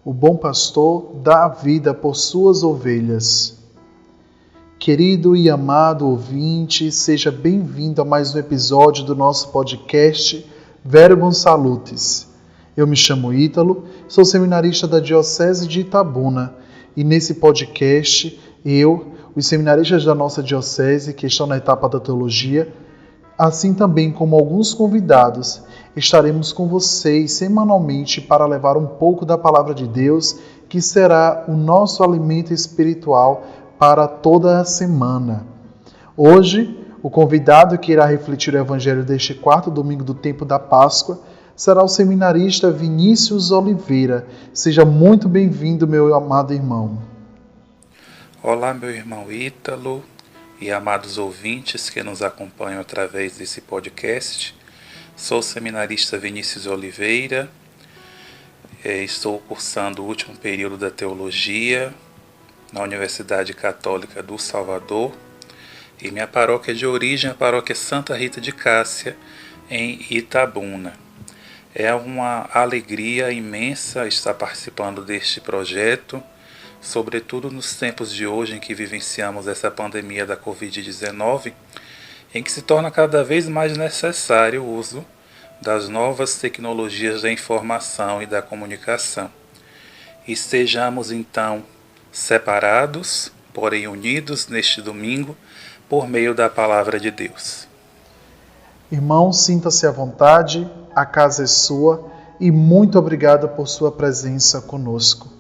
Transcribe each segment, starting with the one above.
O bom pastor dá a vida por suas ovelhas. Querido e amado ouvinte, seja bem-vindo a mais um episódio do nosso podcast Verbum Salutis. Eu me chamo Ítalo, sou seminarista da Diocese de Itabuna e nesse podcast os seminaristas da nossa diocese que estão na etapa da teologia, assim também como alguns convidados, estaremos com vocês semanalmente para levar um pouco da Palavra de Deus, que será o nosso alimento espiritual para toda a semana. Hoje, o convidado que irá refletir o Evangelho deste quarto domingo do tempo da Páscoa será o seminarista Vinícius Oliveira. Seja muito bem-vindo, meu amado irmão. Olá, meu irmão Ítalo e amados ouvintes que nos acompanham através desse podcast. Sou o seminarista Vinícius Oliveira, estou cursando o último período da teologia na Universidade Católica do Salvador e minha paróquia de origem é a paróquia Santa Rita de Cássia, em Itabuna. É uma alegria imensa estar participando deste projeto, sobretudo nos tempos de hoje em que vivenciamos essa pandemia da Covid-19, em que se torna cada vez mais necessário o uso das novas tecnologias da informação e da comunicação. Estejamos então separados, porém unidos neste domingo, por meio da Palavra de Deus. Irmão, sinta-se à vontade, a casa é sua e muito obrigado por sua presença conosco.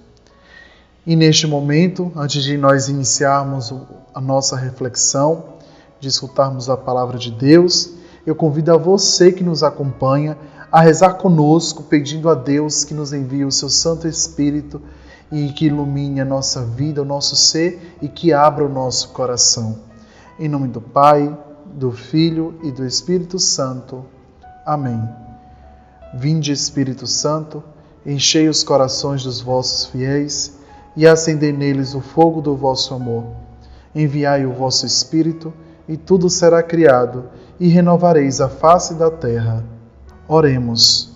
E neste momento, antes de nós iniciarmos a nossa reflexão, de escutarmos a Palavra de Deus, eu convido a você que nos acompanha a rezar conosco, pedindo a Deus que nos envie o seu Santo Espírito e que ilumine a nossa vida, o nosso ser e que abra o nosso coração. Em nome do Pai, do Filho e do Espírito Santo. Amém. Vinde, Espírito Santo, enchei os corações dos vossos fiéis e acendei neles o fogo do vosso amor. Enviai o vosso Espírito e tudo será criado e renovareis a face da terra. Oremos.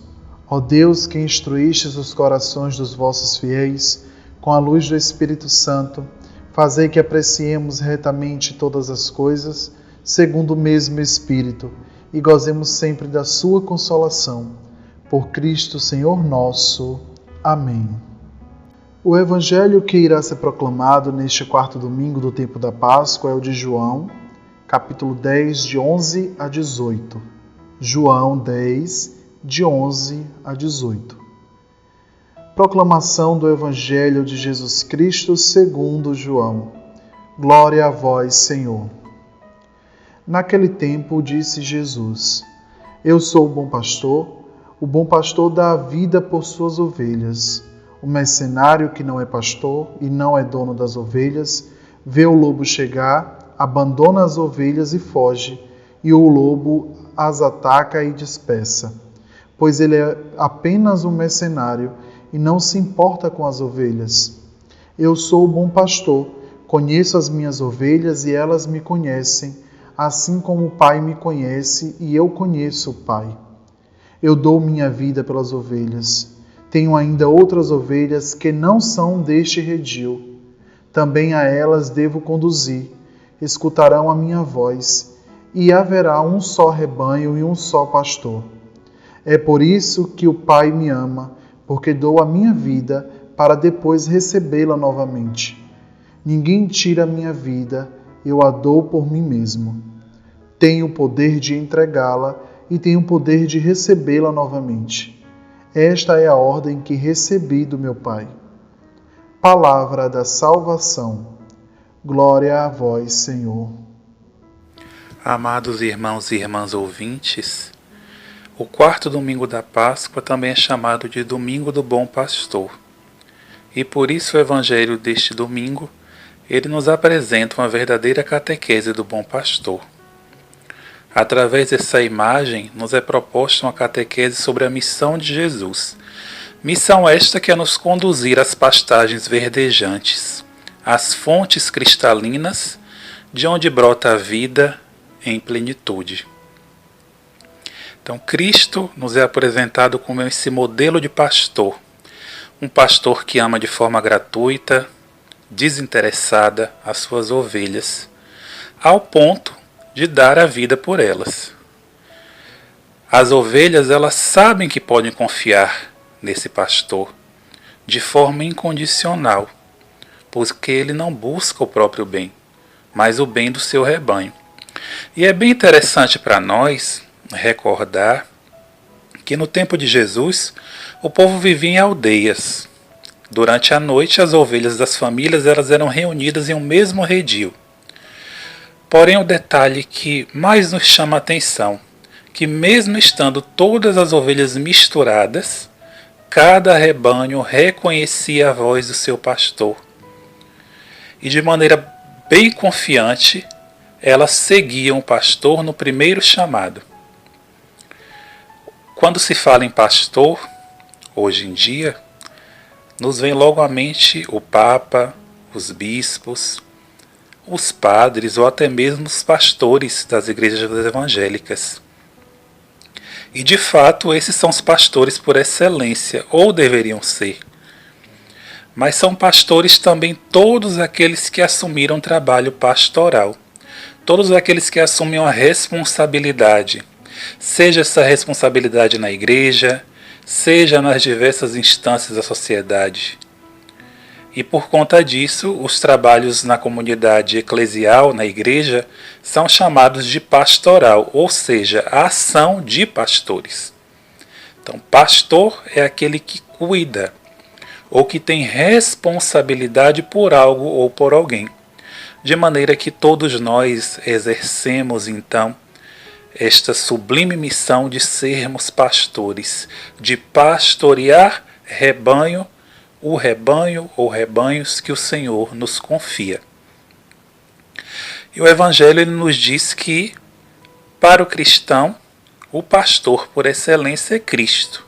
Ó Deus, que instruístes os corações dos vossos fiéis com a luz do Espírito Santo, fazei que apreciemos retamente todas as coisas, segundo o mesmo Espírito, e gozemos sempre da sua consolação. Por Cristo, Senhor nosso. Amém. O Evangelho que irá ser proclamado neste quarto domingo do tempo da Páscoa é o de João, capítulo 10, de 11 a 18. João 10, de 11 a 18. Proclamação do Evangelho de Jesus Cristo segundo João. Glória a vós, Senhor. Naquele tempo disse Jesus: Eu sou o bom pastor dá a vida por suas ovelhas. O mercenário que não é pastor e não é dono das ovelhas, vê o lobo chegar, abandona as ovelhas e foge, e o lobo as ataca e dispersa. Pois ele é apenas um mercenário e não se importa com as ovelhas. Eu sou o bom pastor, conheço as minhas ovelhas e elas me conhecem, assim como o Pai me conhece e eu conheço o Pai. Eu dou minha vida pelas ovelhas. Tenho ainda outras ovelhas que não são deste redil. Também a elas devo conduzir. Escutarão a minha voz, e haverá um só rebanho e um só pastor. É por isso que o Pai me ama, porque dou a minha vida para depois recebê-la novamente. Ninguém tira a minha vida, eu a dou por mim mesmo. Tenho o poder de entregá-la e tenho o poder de recebê-la novamente. Esta é a ordem que recebi do meu Pai. Palavra da salvação. Glória a vós, Senhor. Amados irmãos e irmãs ouvintes, o quarto domingo da Páscoa também é chamado de Domingo do Bom Pastor. E por isso o Evangelho deste domingo, ele nos apresenta uma verdadeira catequese do Bom Pastor. Através dessa imagem, nos é proposta uma catequese sobre a missão de Jesus. Missão esta que é nos conduzir às pastagens verdejantes, às fontes cristalinas, de onde brota a vida em plenitude. Então, Cristo nos é apresentado como esse modelo de pastor, Um pastor que ama de forma gratuita, desinteressada as suas ovelhas, ao ponto de dar a vida por elas. As ovelhas, elas sabem que podem confiar nesse pastor de forma incondicional, porque ele não busca o próprio bem, mas o bem do seu rebanho. E é bem interessante para nós recordar que no tempo de Jesus, o povo vivia em aldeias. Durante a noite, as ovelhas das famílias elas eram reunidas em um mesmo redil. Porém, o detalhe que mais nos chama a atenção, que mesmo estando todas as ovelhas misturadas, cada rebanho reconhecia a voz do seu pastor. E de maneira bem confiante, elas seguiam o pastor no primeiro chamado. Quando se fala em pastor, hoje em dia, nos vem logo à mente o Papa, os bispos, os padres ou até mesmo os pastores das igrejas evangélicas. E de fato, esses são os pastores por excelência, ou deveriam ser. Mas são pastores também todos aqueles que assumiram trabalho pastoral, todos aqueles que assumem uma responsabilidade, seja essa responsabilidade na igreja, seja nas diversas instâncias da sociedade. E por conta disso, os trabalhos na comunidade eclesial, na igreja, são chamados de pastoral, ou seja, a ação de pastores. Então, pastor é aquele que cuida, ou que tem responsabilidade por algo ou por alguém. De maneira que todos nós exercemos, então, esta sublime missão de sermos pastores, de pastorear rebanho, o rebanho ou rebanhos que o Senhor nos confia. E o Evangelho ele nos diz que, para o cristão, o pastor por excelência é Cristo.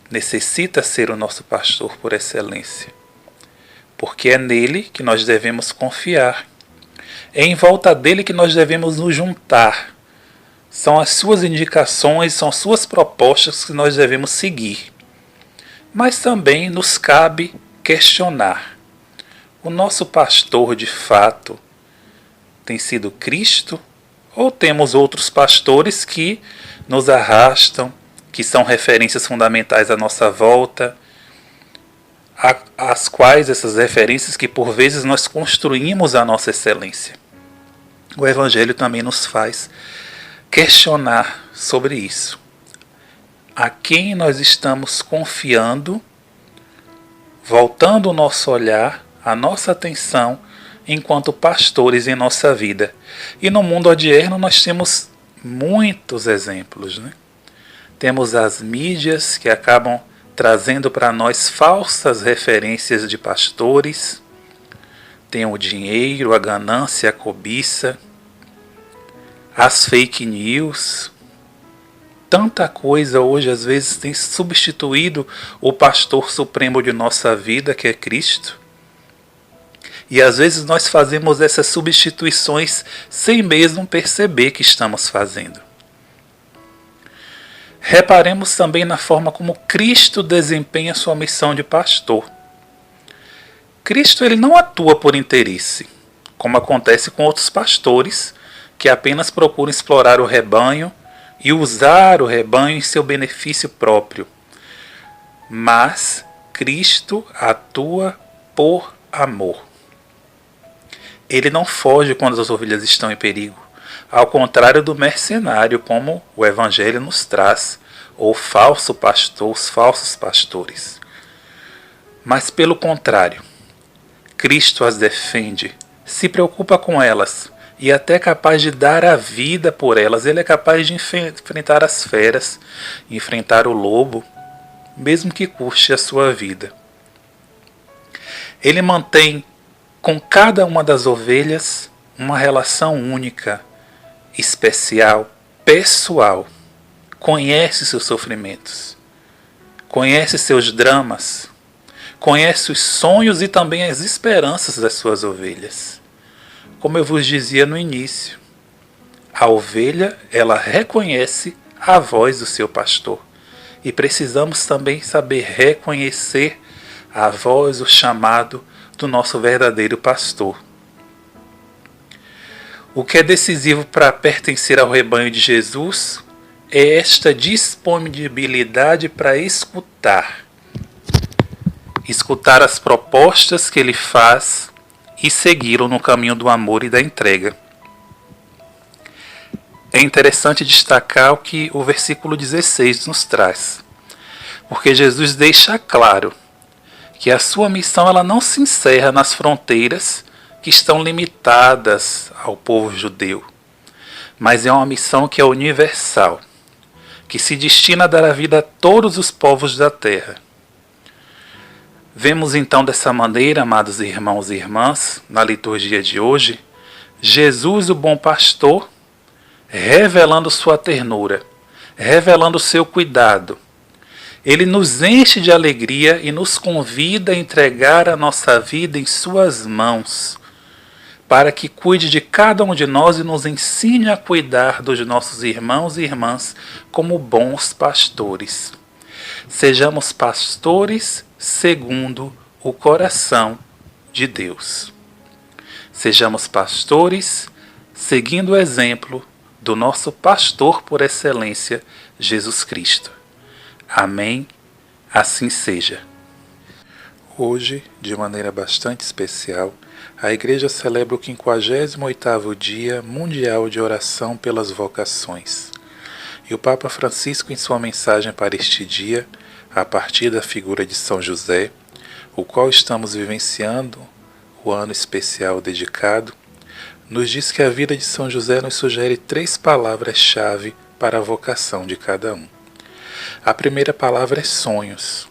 Necessita ser o nosso pastor por excelência, porque é nele que nós devemos confiar. É em volta dele que nós devemos nos juntar. São as suas indicações, são as suas propostas que nós devemos seguir. Mas também nos cabe questionar. O nosso pastor, de fato, tem sido Cristo? Ou temos outros pastores que nos arrastam, que são referências fundamentais à nossa volta, as quais essas referências que por vezes nós construímos a nossa excelência? O Evangelho também nos faz questionar sobre isso. A quem nós estamos confiando, voltando o nosso olhar, a nossa atenção, enquanto pastores em nossa vida. E no mundo odierno nós temos muitos exemplos, né? Temos as mídias que acabam trazendo para nós falsas referências de pastores. Tem o dinheiro, a ganância, a cobiça, as fake news. Tanta coisa hoje às vezes tem substituído o pastor supremo de nossa vida, que é Cristo. E às vezes nós fazemos essas substituições sem mesmo perceber que estamos fazendo. Reparemos também na forma como Cristo desempenha sua missão de pastor. Cristo ele não atua por interesse, como acontece com outros pastores que apenas procuram explorar o rebanho e usar o rebanho em seu benefício próprio. Mas Cristo atua por amor. Ele não foge quando as ovelhas estão em perigo, ao contrário do mercenário, como o Evangelho nos traz, ou falso pastor, os falsos pastores. Mas pelo contrário, Cristo as defende, se preocupa com elas, e até é capaz de dar a vida por elas. Ele é capaz de enfrentar as feras, enfrentar o lobo, mesmo que custe a sua vida. Ele mantém com cada uma das ovelhas uma relação única, especial, pessoal. Conhece seus sofrimentos, conhece seus dramas, conhece os sonhos e também as esperanças das suas ovelhas. Como eu vos dizia no início, a ovelha, ela reconhece a voz do seu pastor. e precisamos também saber reconhecer a voz, o chamado do nosso verdadeiro pastor. O que é decisivo para pertencer ao rebanho de Jesus é esta disponibilidade para escutar as propostas que ele faz e segui-lo no caminho do amor e da entrega. É interessante destacar o que o versículo 16 nos traz, porque Jesus deixa claro que a sua missão ela não se encerra nas fronteiras que estão limitadas ao povo judeu, mas é uma missão que é universal, que se destina a dar a vida a todos os povos da terra. Vemos então dessa maneira, amados irmãos e irmãs, na liturgia de hoje, Jesus, o bom pastor, revelando sua ternura, revelando seu cuidado. Ele nos enche de alegria e nos convida a entregar a nossa vida em suas mãos, para que cuide de cada um de nós e nos ensine a cuidar dos nossos irmãos e irmãs como bons pastores. Sejamos pastores segundo o coração de Deus. Sejamos pastores seguindo o exemplo do nosso pastor por excelência, Jesus Cristo. Amém. Assim seja. Hoje, de maneira bastante especial, a Igreja celebra o 58º Dia Mundial de Oração pelas Vocações. E o Papa Francisco, em sua mensagem para este dia, a partir da figura de São José, o qual estamos vivenciando o ano especial dedicado, nos diz que a vida de São José nos sugere 3 palavras-chave para a vocação de cada um. A primeira palavra é sonhos.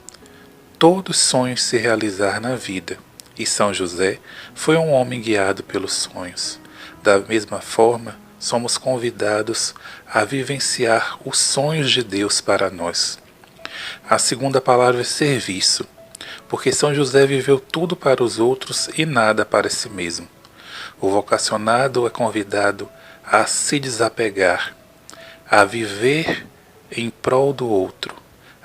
Todos sonhos se realizar na vida, e São José foi um homem guiado pelos sonhos. Da mesma forma, somos convidados a vivenciar os sonhos de Deus para nós. A segunda palavra é serviço, porque São José viveu tudo para os outros e nada para si mesmo. O vocacionado é convidado a se desapegar, a viver em prol do outro,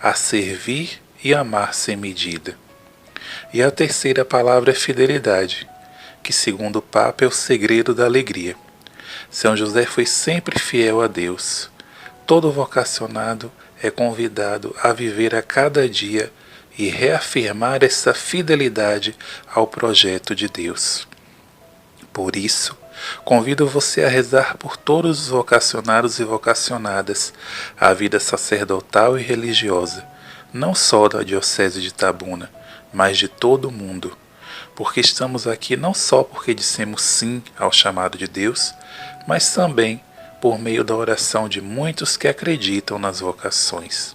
a servir e amar sem medida. E a terceira palavra é fidelidade, que segundo o Papa é o segredo da alegria. São José foi sempre fiel a Deus. Todo vocacionado é convidado a viver a cada dia e reafirmar essa fidelidade ao projeto de Deus. Por isso, convido você a rezar por todos os vocacionados e vocacionadas à vida sacerdotal e religiosa, não só da Diocese de Itabuna, mas de todo o mundo, porque estamos aqui não só porque dissemos sim ao chamado de Deus, mas também por meio da oração de muitos que acreditam nas vocações.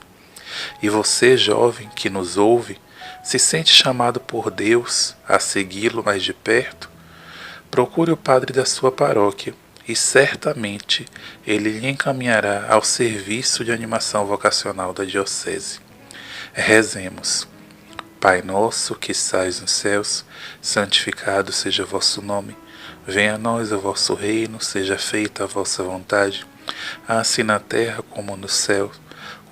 E você, jovem, que nos ouve, se sente chamado por Deus a segui-lo mais de perto? Procure o padre da sua paróquia e certamente ele lhe encaminhará ao serviço de animação vocacional da Diocese. Rezemos. Pai nosso que estais nos céus, santificado seja o vosso nome. Venha a nós o vosso reino, seja feita a vossa vontade, assim na terra como no céu.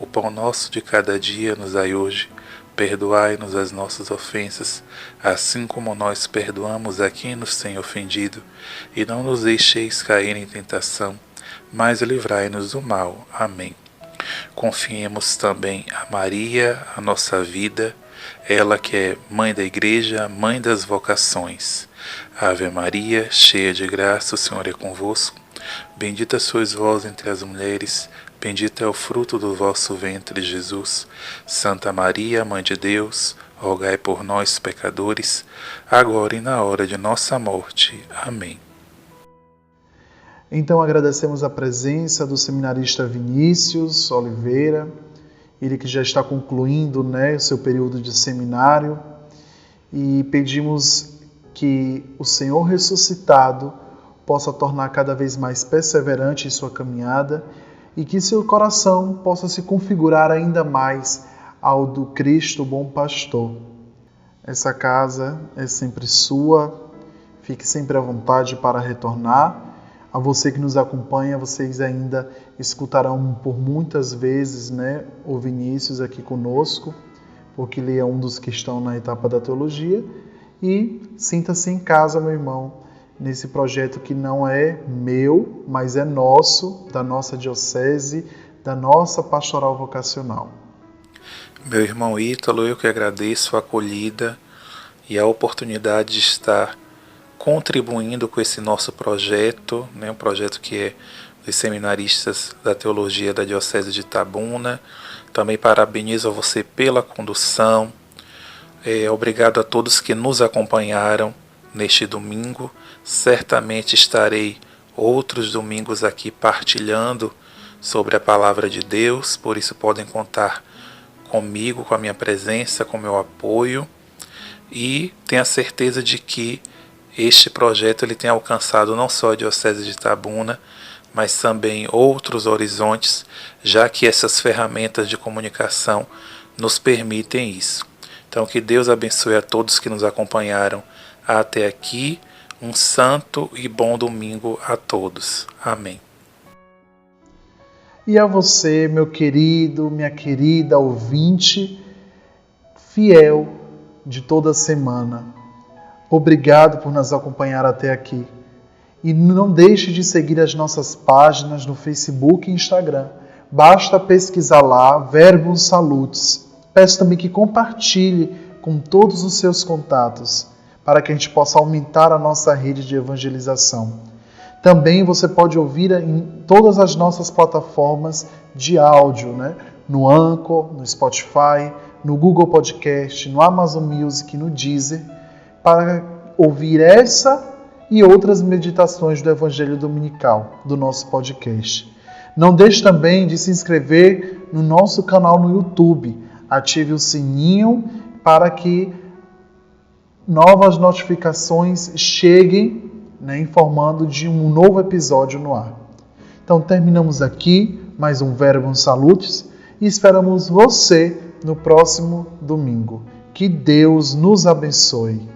O pão nosso de cada dia nos dai hoje. Perdoai-nos as nossas ofensas, assim como nós perdoamos a quem nos tem ofendido. E não nos deixeis cair em tentação, mas livrai-nos do mal. Amém. Confiemos também a Maria, a nossa vida, ela que é Mãe da Igreja, Mãe das vocações. Ave Maria, cheia de graça, o Senhor é convosco. Bendita sois vós entre as mulheres, bendito é o fruto do vosso ventre, Jesus. Santa Maria, Mãe de Deus, rogai por nós, pecadores, agora e na hora de nossa morte. Amém. Então agradecemos a presença do seminarista Vinícius Oliveira, ele que já está concluindo, o seu período de seminário, e pedimos que o Senhor ressuscitado possa tornar cada vez mais perseverante em sua caminhada e que seu coração possa se configurar ainda mais ao do Cristo, o bom pastor. Essa casa é sempre sua, fique sempre à vontade para retornar. A você que nos acompanha, vocês ainda escutarão por muitas vezes, o Vinícius aqui conosco, porque ele é um dos que estão na etapa da teologia. E sinta-se em casa, meu irmão, nesse projeto que não é meu, mas é nosso, da nossa diocese, da nossa pastoral vocacional. Meu irmão Ítalo, eu que agradeço a acolhida e a oportunidade de estar contribuindo com esse nosso projeto, um projeto que é dos seminaristas da teologia da Diocese de Itabuna. Também parabenizo a você pela condução. Obrigado a todos que nos acompanharam neste domingo. Certamente estarei outros domingos aqui partilhando sobre a palavra de Deus, por isso podem contar comigo, com a minha presença, com o meu apoio, e tenho a certeza de que este projeto ele tem alcançado não só a Diocese de Itabuna, mas também outros horizontes, já que essas ferramentas de comunicação nos permitem isso. Então, que Deus abençoe a todos que nos acompanharam até aqui. Um santo e bom domingo a todos. Amém. E a você, meu querido, minha querida ouvinte, fiel de toda semana, obrigado por nos acompanhar até aqui. E não deixe de seguir as nossas páginas no Facebook e Instagram. Basta pesquisar lá, Verbum Salutis. Peço também que compartilhe com todos os seus contatos, para que a gente possa aumentar a nossa rede de evangelização. Também você pode ouvir em todas as nossas plataformas de áudio, no Anchor, no Spotify, no Google Podcast, no Amazon Music, no Deezer, para ouvir essa e outras meditações do Evangelho Dominical do nosso podcast. Não deixe também de se inscrever no nosso canal no YouTube. Ative o sininho para que novas notificações cheguem, informando de um novo episódio no ar. Então terminamos aqui mais um Verbum Salutis e esperamos você no próximo domingo. Que Deus nos abençoe.